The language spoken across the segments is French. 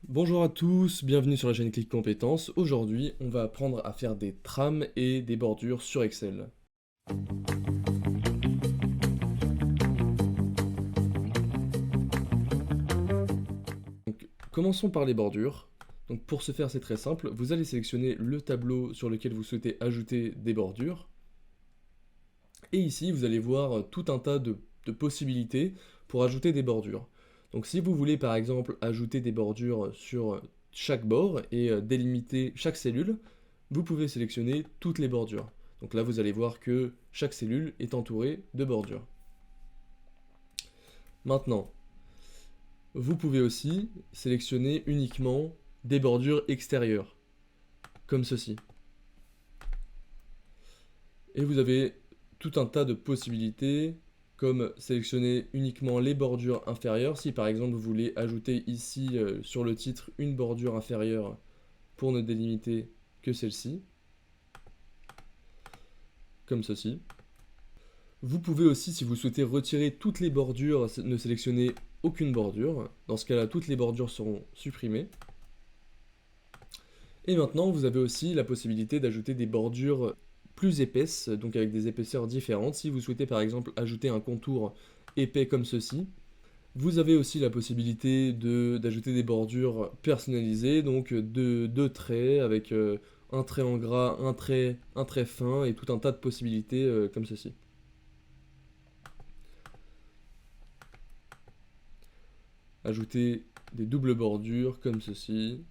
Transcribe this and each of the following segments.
Bonjour à tous, bienvenue sur la chaîne Click Compétences. Aujourd'hui, on va apprendre à faire des trames et des bordures sur Excel. Donc, commençons par les bordures. Donc, pour ce faire, c'est très simple. Vous allez sélectionner le tableau sur lequel vous souhaitez ajouter des bordures. Et ici, vous allez voir tout un tas de possibilités pour ajouter des bordures. Donc, si vous voulez par exemple ajouter des bordures sur chaque bord et délimiter chaque cellule, vous pouvez sélectionner toutes les bordures. Donc là, vous allez voir que chaque cellule est entourée de bordures. Maintenant, vous pouvez aussi sélectionner uniquement des bordures extérieures, comme ceci. Et vous avez tout un tas de possibilités, comme sélectionner uniquement les bordures inférieures. Si par exemple vous voulez ajouter ici sur le titre une bordure inférieure pour ne délimiter que celle-ci, comme ceci. Vous pouvez aussi, si vous souhaitez retirer toutes les bordures, ne sélectionner aucune bordure. Dans ce cas-là, toutes les bordures seront supprimées. Et maintenant, vous avez aussi la possibilité d'ajouter des bordures plus épaisses, donc avec des épaisseurs différentes. Si vous souhaitez par exemple ajouter un contour épais comme ceci, vous avez aussi la possibilité d'ajouter des bordures personnalisées, donc deux traits avec un trait en gras, un trait fin et tout un tas de possibilités comme ceci. Ajouter des doubles bordures comme ceci.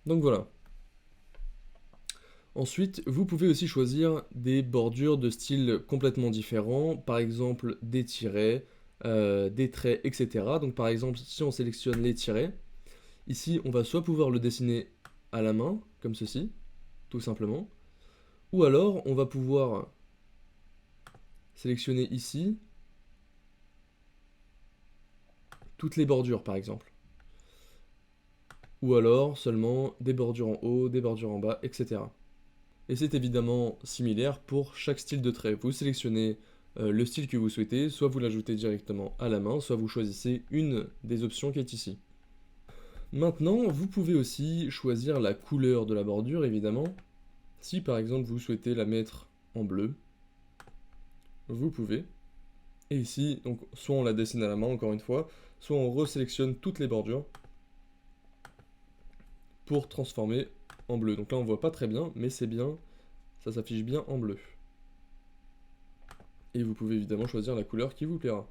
Donc voilà. Ensuite, vous pouvez aussi choisir des bordures de style complètement différents, par exemple des tirets, des traits, etc. Donc par exemple, si on sélectionne les tirets, ici on va soit pouvoir le dessiner à la main, comme ceci, tout simplement, ou alors on va pouvoir sélectionner ici toutes les bordures par exemple. Ou alors seulement des bordures en haut, des bordures en bas, etc. Et c'est évidemment similaire pour chaque style de trait. Vous sélectionnez le style que vous souhaitez, soit vous l'ajoutez directement à la main, soit vous choisissez une des options qui est ici. Maintenant, vous pouvez aussi choisir la couleur de la bordure, évidemment. Si par exemple vous souhaitez la mettre en bleu, vous pouvez. Et ici, donc, soit on la dessine à la main, encore une fois, soit on resélectionne toutes les bordures pour transformer en bleu. Donc là, on voit pas très bien, mais c'est bien, ça s'affiche bien en bleu. Et vous pouvez évidemment choisir la couleur qui vous plaira.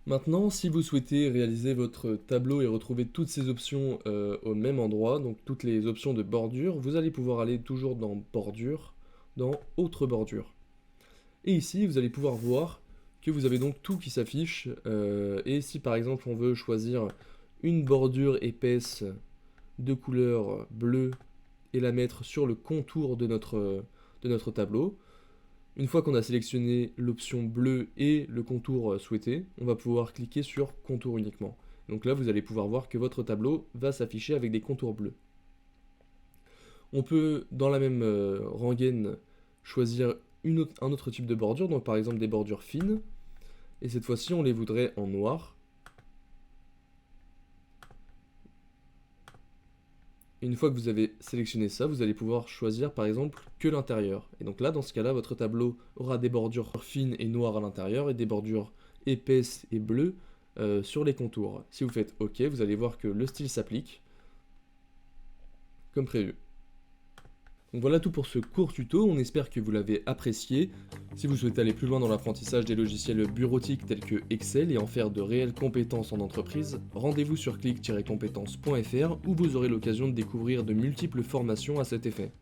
Maintenant, si vous souhaitez réaliser votre tableau et retrouver toutes ces options au même endroit, donc toutes les options de bordure, vous allez pouvoir aller toujours dans bordure, dans autre bordure. Et ici, vous allez pouvoir voir que vous avez donc tout qui s'affiche. Et si par exemple on veut choisir une bordure épaisse de couleur bleue et la mettre sur le contour de notre tableau, une fois qu'on a sélectionné l'option bleue et le contour souhaité, on va pouvoir cliquer sur contour uniquement. Donc là, vous allez pouvoir voir que votre tableau va s'afficher avec des contours bleus. On peut, dans la même rengaine, choisir un autre type de bordure, donc par exemple des bordures fines. Et cette fois-ci, on les voudrait en noir. Une fois que vous avez sélectionné ça, vous allez pouvoir choisir par exemple que l'intérieur. Et donc là, dans ce cas-là, votre tableau aura des bordures fines et noires à l'intérieur et des bordures épaisses et bleues sur les contours. Si vous faites OK, vous allez voir que le style s'applique comme prévu. Donc voilà tout pour ce court tuto, on espère que vous l'avez apprécié. Si vous souhaitez aller plus loin dans l'apprentissage des logiciels bureautiques tels que Excel et en faire de réelles compétences en entreprise, rendez-vous sur click-compétences.fr où vous aurez l'occasion de découvrir de multiples formations à cet effet.